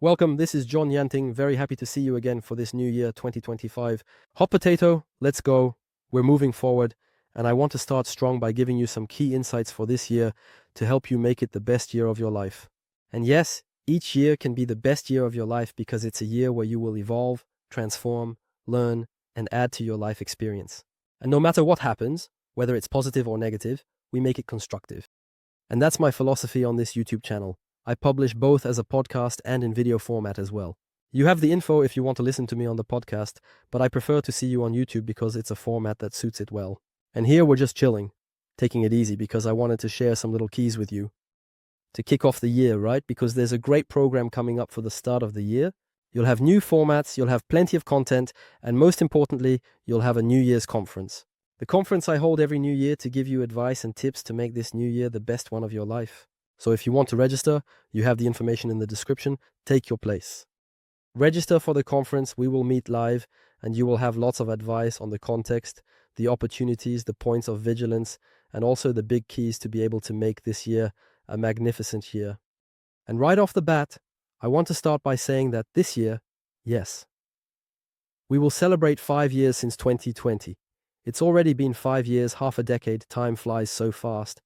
Welcome, this is John Yanting. Very happy to see you again for this new year 2025. Hot potato, let's go. We're moving forward, and I want to start strong by giving you some key insights for this year to help you make it the best year of your life. And yes, each year can be the best year of your life because it's a year where you will evolve, transform, learn, and add to your life experience. And no matter what happens, whether it's positive or negative, we make it constructive. And that's my philosophy on this YouTube channel. I publish both as a podcast and in video format as well. You have the info if you want to listen to me on the podcast, but I prefer to see you on YouTube because it's a format that suits it well. And here we're just chilling, taking it easy because I wanted to share some little keys with you to kick off the year, right? Because there's a great program coming up for the start of the year. You'll have new formats, you'll have plenty of content, and most importantly, you'll have a New Year's conference. The conference I hold every new year to give you advice and tips to make this new year the best one of your life. So if you want to register, you have the information in the description. Take your place. Register for the conference. We will meet live, and you will have lots of advice on the context, the opportunities, the points of vigilance, and also the big keys to be able to make this year a magnificent year. And right off the bat, I want to start by saying that this year, yes, we will celebrate 5 years since 2020. It's already been 5 years, half a decade. Time flies so fast.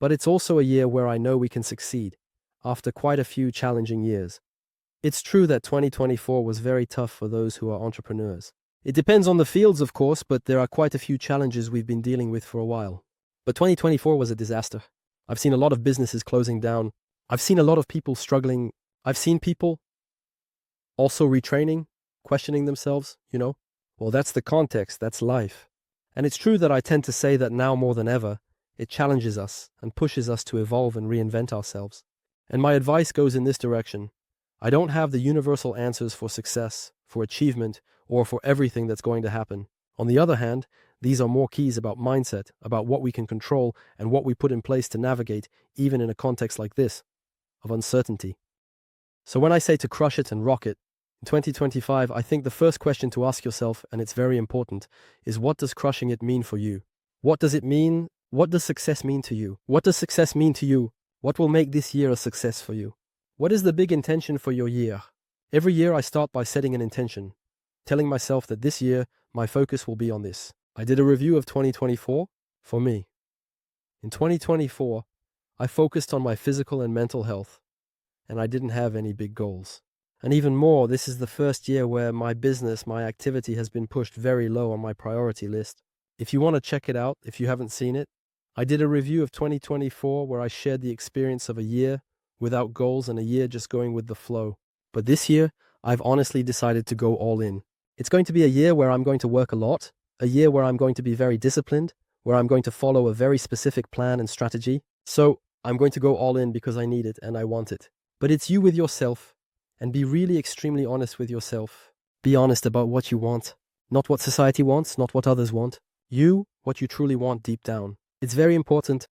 But it's also a year where I know we can succeed, after quite a few challenging years. It's true that 2024 was very tough for those who are entrepreneurs. It depends on the fields, of course, but there are quite a few challenges we've been dealing with for a while. But 2024 was a disaster. I've seen a lot of businesses closing down. I've seen a lot of people struggling. I've seen people also retraining, questioning themselves, Well, that's the context, that's life. And it's true that I tend to say that now more than ever, it challenges us and pushes us to evolve and reinvent ourselves. And my advice goes in this direction. I don't have the universal answers for success, for achievement, or for everything that's going to happen. On the other hand, these are more keys about mindset, about what we can control and what we put in place to navigate, even in a context like this, of uncertainty. So when I say to crush it and rock it, in 2025, I think the first question to ask yourself, and it's very important, is what does crushing it mean for you? What does it mean? What does success mean to you? What does success mean to you? What will make this year a success for you? What is the big intention for your year? Every year I start by setting an intention, telling myself that this year my focus will be on this. I did a review of 2024 for me. In 2024, I focused on my physical and mental health, and I didn't have any big goals. And even more, this is the first year where my business, my activity has been pushed very low on my priority list. If you want to check it out, if you haven't seen it, I did a review of 2024 where I shared the experience of a year without goals and a year just going with the flow. But this year, I've honestly decided to go all in. It's going to be a year where I'm going to work a lot, a year where I'm going to be very disciplined, where I'm going to follow a very specific plan and strategy. So I'm going to go all in because I need it and I want it. But it's you with yourself, and be really extremely honest with yourself. Be honest about what you want, not what society wants, not what others want. You, what you truly want deep down. It's very important,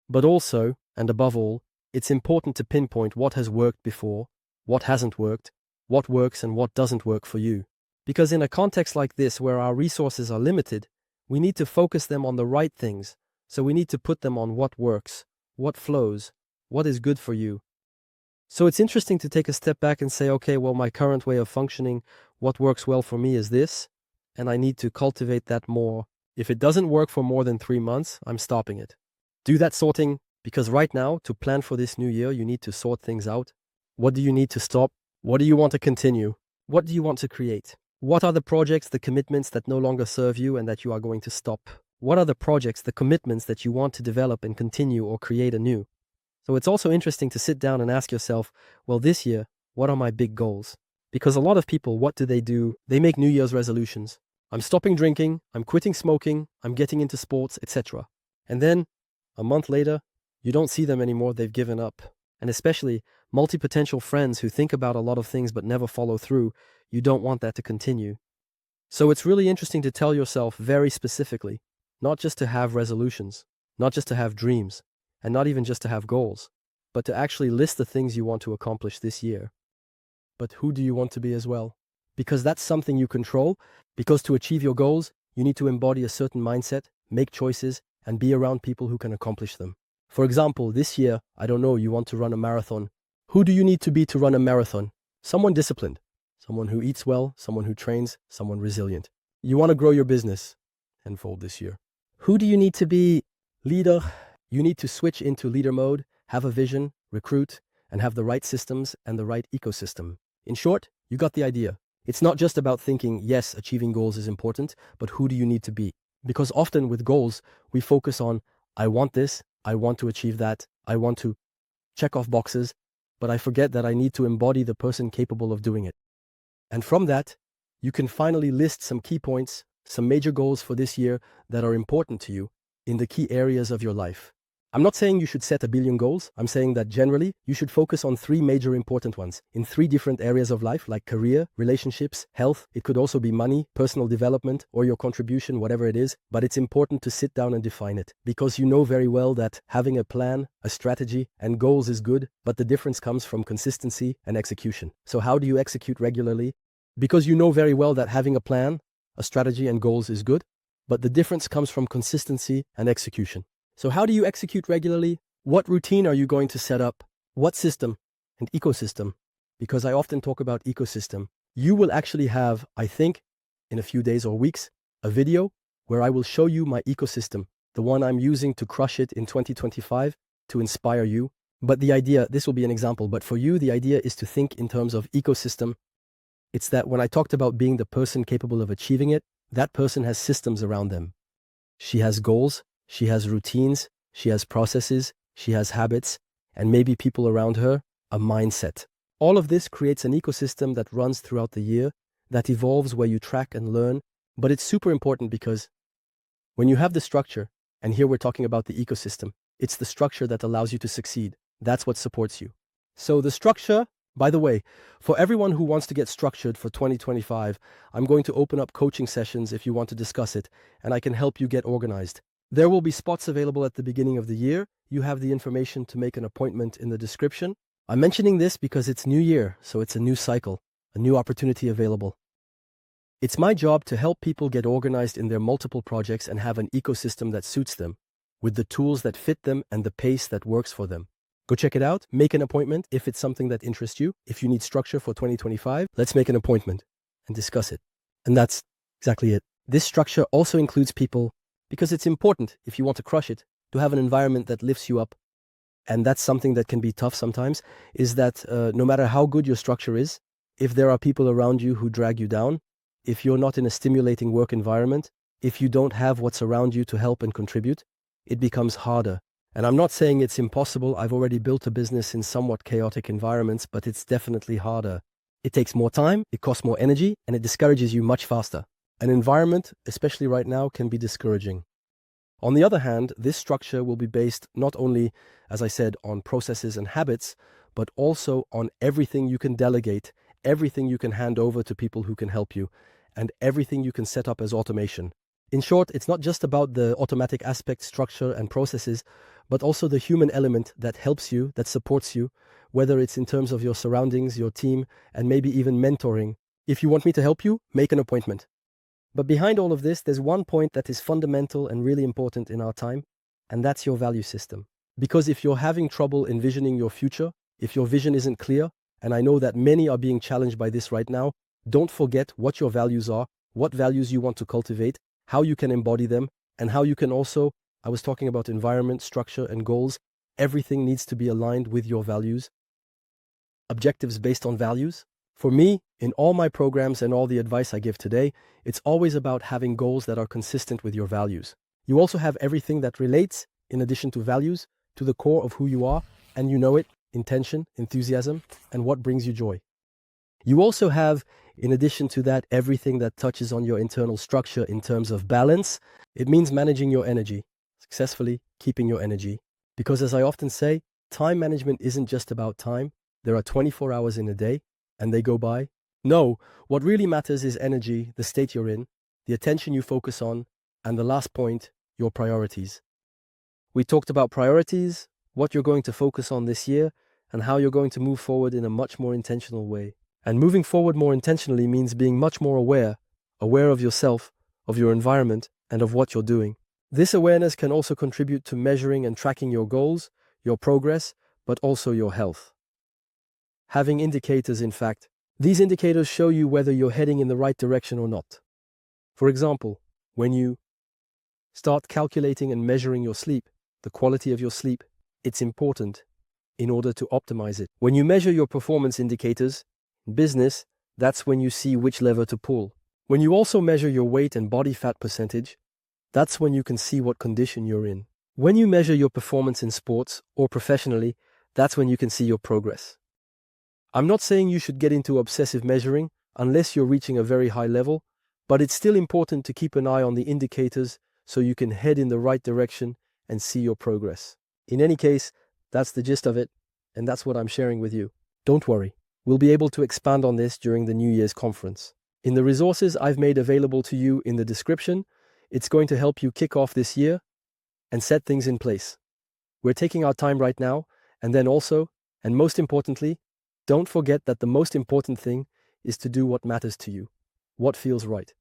but also, and above all, it's important to pinpoint what has worked before, what hasn't worked, what works and what doesn't work for you. Because in a context like this where our resources are limited, we need to focus them on the right things, so we need to put them on what works, what flows, what is good for you. So it's interesting to take a step back and say, okay, well, my current way of functioning, what works well for me is this, and I need to cultivate that more. If it doesn't work for more than 3 months, I'm stopping it. Do that sorting, because right now, to plan for this new year, you need to sort things out. What do you need to stop? What do you want to continue? What do you want to create? What are the projects, the commitments that no longer serve you and that you are going to stop? What are the projects, the commitments that you want to develop and continue or create anew? So it's also interesting to sit down and ask yourself, well, this year, what are my big goals? Because a lot of people, what do? They make New Year's resolutions. I'm stopping drinking, I'm quitting smoking, I'm getting into sports, etc. And then, a month later, you don't see them anymore, they've given up. And especially, multi-potential friends who think about a lot of things but never follow through, you don't want that to continue. So it's really interesting to tell yourself very specifically, not just to have resolutions, not just to have dreams, and not even just to have goals, but to actually list the things you want to accomplish this year. But who do you want to be as well? Because that's something you control, because to achieve your goals, you need to embody a certain mindset, make choices, and be around people who can accomplish them. For example, this year, I don't know, you want to run a marathon. Who do you need to be to run a marathon? Someone disciplined, someone who eats well, someone who trains, someone resilient. You want to grow your business tenfold this year. Who do you need to be? Leader. You need to switch into leader mode, have a vision, recruit, and have the right systems and the right ecosystem. In short, you got the idea. It's not just about thinking, yes, achieving goals is important, but who do you need to be? Because often with goals, we focus on, I want this, I want to achieve that, I want to check off boxes, but I forget that I need to embody the person capable of doing it. And from that, you can finally list some key points, some major goals for this year that are important to you in the key areas of your life. I'm not saying you should set 1 billion goals. I'm saying that generally, you should focus on 3 major important ones in 3 different areas of life, like career, relationships, health. It could also be money, personal development, or your contribution, whatever it is. But it's important to sit down and define it, because you know very well that having a plan, a strategy, and goals is good, but the difference comes from consistency and execution. So how do you execute regularly? Because you know very well that having a plan, a strategy, and goals is good, but the difference comes from consistency and execution. So how do you execute regularly? What routine are you going to set up? What system and ecosystem? Because I often talk about ecosystem. You will actually have, I think, in a few days or weeks, a video where I will show you my ecosystem, the one I'm using to crush it in 2025 to inspire you. But the idea, this will be an example, but for you, the idea is to think in terms of ecosystem. It's that when I talked about being the person capable of achieving it, that person has systems around them. She has goals. She has routines, she has processes, she has habits, and maybe people around her, a mindset. All of this creates an ecosystem that runs throughout the year, that evolves where you track and learn. But it's super important because when you have the structure, and here we're talking about the ecosystem, it's the structure that allows you to succeed. That's what supports you. So the structure, by the way, for everyone who wants to get structured for 2025, I'm going to open up coaching sessions if you want to discuss it, and I can help you get organized. There will be spots available at the beginning of the year. You have the information to make an appointment in the description. I'm mentioning this because it's New Year, so it's a new cycle, a new opportunity available. It's my job to help people get organized in their multiple projects and have an ecosystem that suits them, with the tools that fit them and the pace that works for them. Go check it out, make an appointment if it's something that interests you. If you need structure for 2025, let's make an appointment and discuss it. And that's exactly it. This structure also includes people, because it's important, if you want to crush it, to have an environment that lifts you up. And that's something that can be tough sometimes, is that no matter how good your structure is, if there are people around you who drag you down, if you're not in a stimulating work environment, if you don't have what's around you to help and contribute, it becomes harder. And I'm not saying it's impossible. I've already built a business in somewhat chaotic environments, but it's definitely harder. It takes more time, it costs more energy, and it discourages you much faster. An environment, especially right now, can be discouraging. On the other hand, this structure will be based not only, as I said, on processes and habits, but also on everything you can delegate, everything you can hand over to people who can help you, and everything you can set up as automation. In short, it's not just about the automatic aspect, structure, and processes, but also the human element that helps you, that supports you, whether it's in terms of your surroundings, your team, and maybe even mentoring. If you want me to help you, make an appointment. But behind all of this, there's one point that is fundamental and really important in our time, and that's your value system. Because if you're having trouble envisioning your future, if your vision isn't clear, and I know that many are being challenged by this right now, don't forget what your values are, what values you want to cultivate, how you can embody them, and how you can also, I was talking about environment, structure, and goals. Everything needs to be aligned with your values. Objectives based on values. For me, in all my programs and all the advice I give today, it's always about having goals that are consistent with your values. You also have everything that relates, in addition to values, to the core of who you are, and you know it, intention, enthusiasm, and what brings you joy. You also have, in addition to that, everything that touches on your internal structure in terms of balance. It means managing your energy, successfully keeping your energy. Because as I often say, time management isn't just about time. There are 24 hours in a day, and they go by. No, what really matters is energy, the state you're in, the attention you focus on, and the last point, your priorities. We talked about priorities, what you're going to focus on this year, and how you're going to move forward in a much more intentional way. And moving forward more intentionally means being much more aware of yourself, of your environment, and of what you're doing. This awareness can also contribute to measuring and tracking your goals, your progress, but also your health. Having indicators, in fact. These indicators show you whether you're heading in the right direction or not. For example, when you start calculating and measuring your sleep, the quality of your sleep, it's important in order to optimize it. When you measure your performance indicators in business, that's when you see which lever to pull. When you also measure your weight and body fat percentage, that's when you can see what condition you're in. When you measure your performance in sports or professionally, that's when you can see your progress. I'm not saying you should get into obsessive measuring unless you're reaching a very high level, but it's still important to keep an eye on the indicators so you can head in the right direction and see your progress. In any case, that's the gist of it, and that's what I'm sharing with you. Don't worry, we'll be able to expand on this during the New Year's conference. In the resources I've made available to you in the description, it's going to help you kick off this year and set things in place. We're taking our time right now, and then also, and most importantly, don't forget that the most important thing is to do what matters to you, what feels right.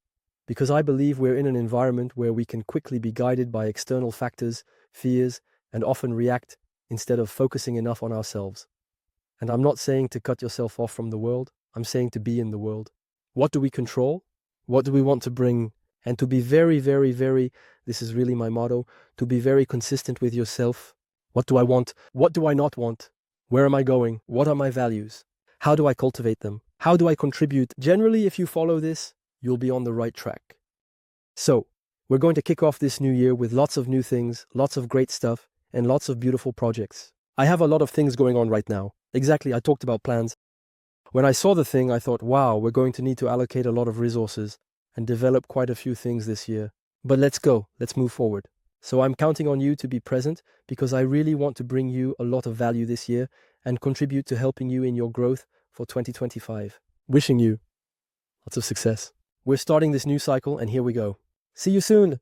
Because I believe we're in an environment where we can quickly be guided by external factors, fears, and often react instead of focusing enough on ourselves. And I'm not saying to cut yourself off from the world, I'm saying to be in the world. What do we control? What do we want to bring? And to be very, very, very, this is really my motto, to be very consistent with yourself. What do I want? What do I not want? Where am I going? What are my values? How do I cultivate them? How do I contribute? Generally, if you follow this, you'll be on the right track. So, we're going to kick off this new year with lots of new things, lots of great stuff, and lots of beautiful projects. I have a lot of things going on right now. Exactly, I talked about plans. When I saw the thing, I thought, wow, we're going to need to allocate a lot of resources and develop quite a few things this year. But let's go, let's move forward. So I'm counting on you to be present because I really want to bring you a lot of value this year and contribute to helping you in your growth for 2025. Wishing you lots of success. We're starting this new cycle and here we go. See you soon.